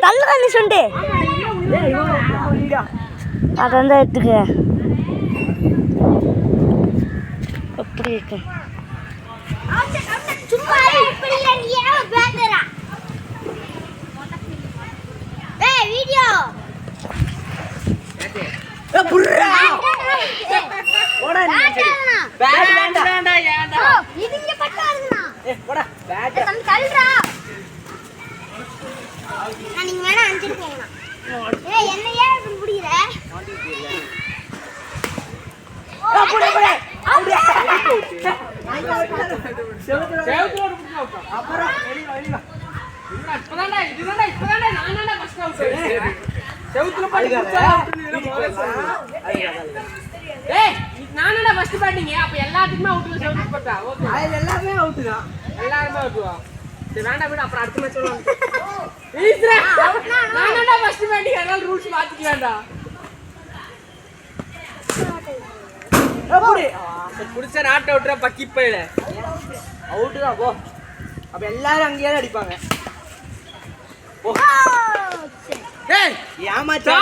தள்ளுடா நீ சொண்டு அதான் எடுத்துக்க எப்படி இருக்கு நானடா ஃபர்ஸ்ட் பேட்டிங் அப்ப எல்லாத்துக்குமே அவுட் செவுத்து போட்டா ஓகே எல்லாமே அவுட் தான் எல்லாரும் அவுட் வா சரி வேண்டாம் விடு அப்புறம் அடுத்த மேட்ச் சொல்லலாம் ஈஸ்ரா நானடா ஃபர்ஸ்ட் பேட்டிங் அதனால ரூல்ஸ் மாத்திக்கலாம்டா அப்படி புடிச்ச நாட் அவுட்ரா பக்கி போயிடு அவுட் தான் போ அப்ப எல்லாரும் அங்கேயே அடிப்பாங்க போ ஏய் ஏமாச்சா